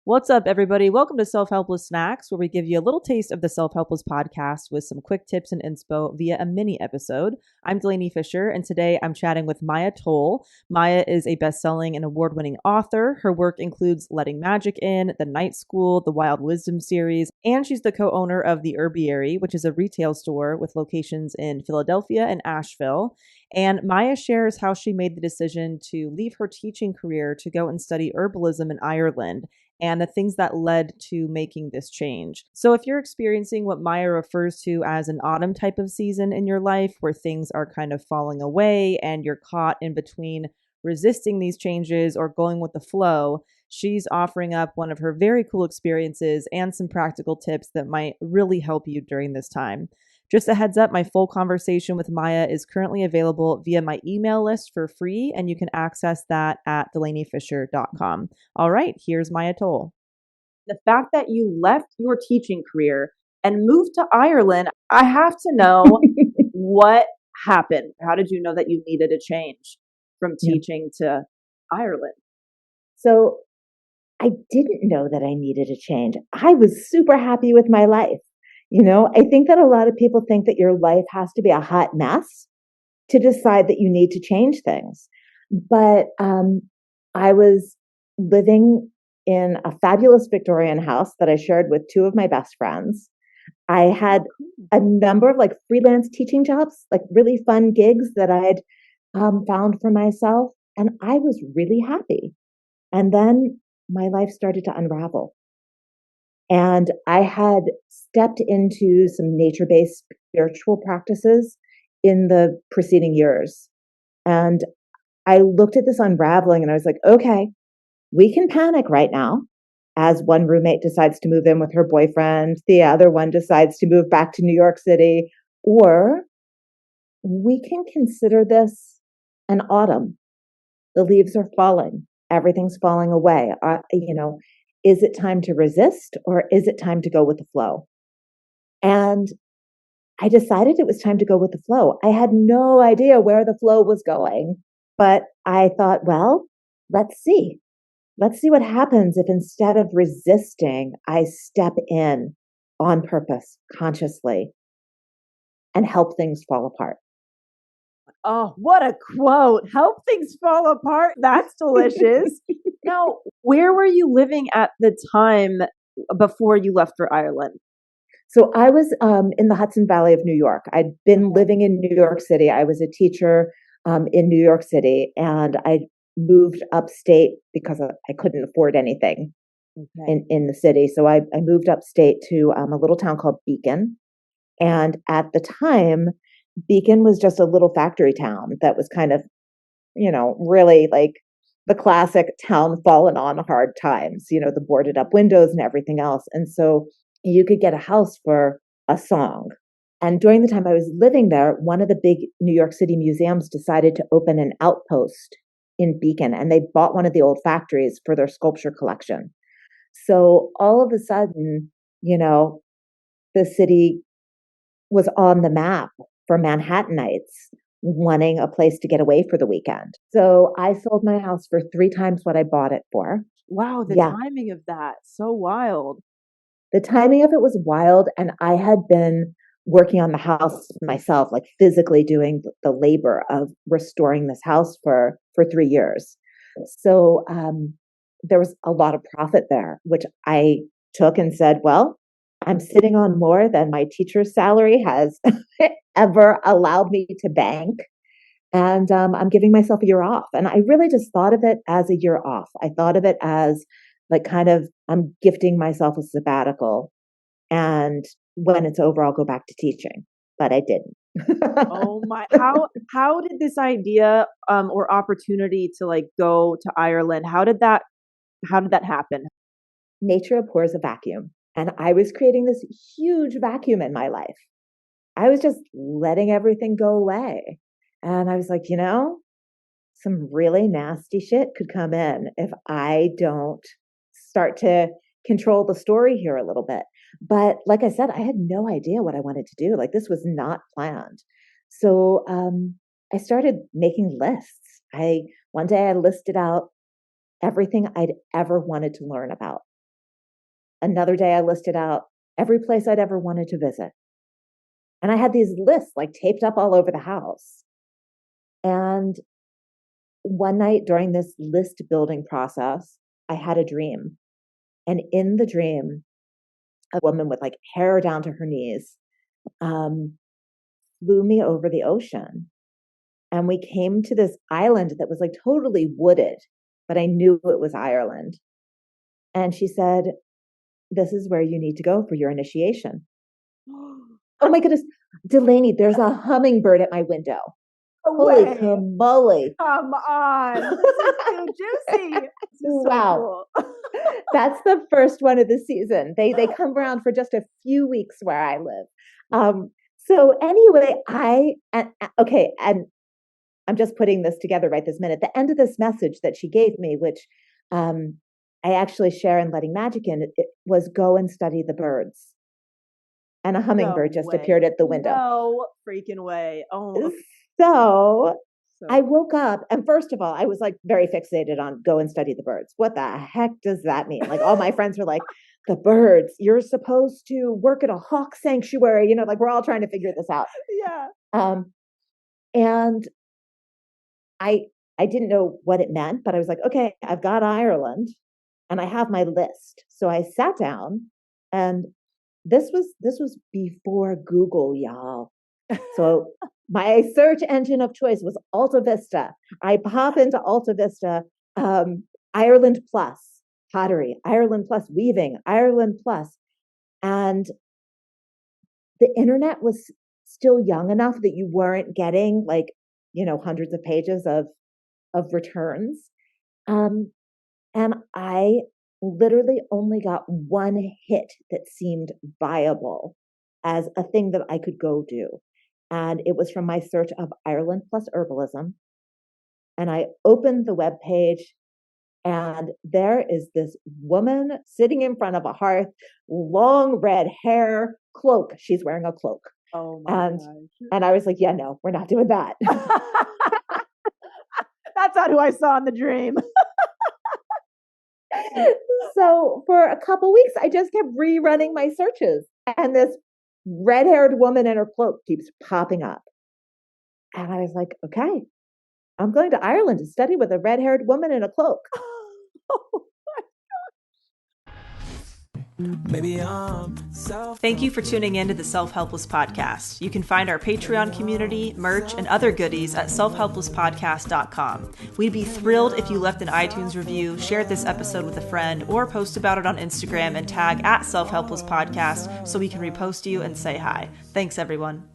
What's up, everybody? Welcome to Self-Helpless Snacks, where we give you a little taste of the Self-Helpless podcast with some quick tips and inspo via a mini episode. I'm Delanie Fischer, and today I'm chatting with Maia Toll. Maia is a best-selling and award-winning author. Her work includes Letting Magic In, The Night School, the Wild Wisdom series, and she's the co-owner of the Herbiary, which is a retail store with locations in Philadelphia and Asheville. And Maia shares how she made the decision to leave her teaching career to go and study herbalism in Ireland and the things that led to making this change. So if you're experiencing what Maia refers to as an autumn type of season in your life where things are kind of falling away and you're caught in between resisting these changes or going with the flow, she's offering up one of her very cool experiences and some practical tips that might really help you during this time. Just a heads up, my full conversation with Maia is currently available via my email list for free, and you can access that at delaniefischer.com. All right, here's Maia Toll. The fact that you left your teaching career and moved to Ireland, I have to know what happened. How did you know that you needed a change from teaching to Ireland? So I didn't know that I needed a change. I was super happy with my life. I think that a lot of people think that your life has to be a hot mess to decide that you need to change things. But I was living in a fabulous Victorian house that I shared with two of my best friends. I had a number of freelance teaching jobs, really fun gigs that I'd found for myself. And I was really happy. And then my life started to unravel. And I had stepped into some nature-based spiritual practices in the preceding years. And I looked at this unraveling and I was like, okay, we can panic right now as one roommate decides to move in with her boyfriend, the other one decides to move back to New York City, or we can consider this an autumn. The leaves are falling. Everything's falling away. Is it time to resist or is it time to go with the flow? And I decided it was time to go with the flow. I had no idea where the flow was going, but I thought, well, let's see. Let's see what happens if instead of resisting, I step in on purpose, consciously, and help things fall apart. Oh, what a quote. Help things fall apart. That's delicious. Now, where were you living at the time before you left for Ireland? So I was in the Hudson Valley of New York. I'd been living in New York City. I was a teacher in New York City, and I moved upstate because I couldn't afford anything in the city. So I moved upstate to a little town called Beacon. And at the time, Beacon was just a little factory town that was kind of, really like the classic town fallen on hard times, the boarded up windows and everything else. And so you could get a house for a song. And during the time I was living there, one of the big New York City museums decided to open an outpost in Beacon, and they bought one of the old factories for their sculpture collection. So all of a sudden, the city was on the map for Manhattanites wanting a place to get away for the weekend. So I sold my house for 3 times what I bought it for. Wow, the timing of that, so wild. The timing of it was wild, and I had been working on the house myself, physically doing the labor of restoring this house for 3 years. So there was a lot of profit there, which I took and said, well, I'm sitting on more than my teacher's salary has ever allowed me to bank. And I'm giving myself a year off. And I really just thought of it as a year off. I thought of it as I'm gifting myself a sabbatical. And when it's over, I'll go back to teaching. But I didn't. Oh my, how did this idea or opportunity to go to Ireland, how did that happen? Nature abhors a vacuum. And I was creating this huge vacuum in my life. I was just letting everything go away. And I was like, some really nasty shit could come in if I don't start to control the story here a little bit. But like I said, I had no idea what I wanted to do. This was not planned. So I started making lists. One day I listed out everything I'd ever wanted to learn about. Another day I listed out every place I'd ever wanted to visit. And I had these lists like taped up all over the house. And one night during this list building process, I had a dream. And in the dream, a woman with like hair down to her knees flew me over the ocean. And we came to this island that was like totally wooded, but I knew it was Ireland. And she said, "This is where you need to go for your initiation." Oh my goodness. Delanie, there's a hummingbird at my window. Holy moly. Come on. This is too juicy. This is wow. So cool. That's the first one of the season. They come around for just a few weeks where I live. So anyway, and I'm just putting this together right this minute. The end of this message that she gave me, which I actually share in Letting Magic In, it was go and study the birds. And a hummingbird just appeared at the window. No freaking way. Oh. So I woke up, and first of all, I was like very fixated on go and study the birds. What the heck does that mean? Like all my friends were like, the birds, you're supposed to work at a hawk sanctuary, like we're all trying to figure this out. Yeah. And I didn't know what it meant, but I was like, okay, I've got Ireland and I have my list. So I sat down, and this was before Google, y'all. So my search engine of choice was Alta Vista. I pop into Alta Vista, Ireland Plus pottery, Ireland Plus weaving, Ireland Plus. And the internet was still young enough that you weren't getting like, hundreds of pages of returns. And I literally only got one hit that seemed viable as a thing that I could go do. And it was from my search of Ireland Plus herbalism. And I opened the web page, and there is this woman sitting in front of a hearth, long red hair, cloak. She's wearing a cloak. Oh my gosh. And I was like, yeah, no, we're not doing that. That's not who I saw in the dream. So for a couple weeks, I just kept rerunning my searches, and this red-haired woman in her cloak keeps popping up. And I was like, okay, I'm going to Ireland to study with a red-haired woman in a cloak. Thank you for tuning in to the Self-Helpless podcast. You can find our Patreon community, merch, and other goodies at selfhelplesspodcast.com. We'd be thrilled if you left an iTunes review, shared this episode with a friend, or post about it on Instagram and tag at Self-Helpless Podcast so we can repost you and say hi. Thanks, everyone.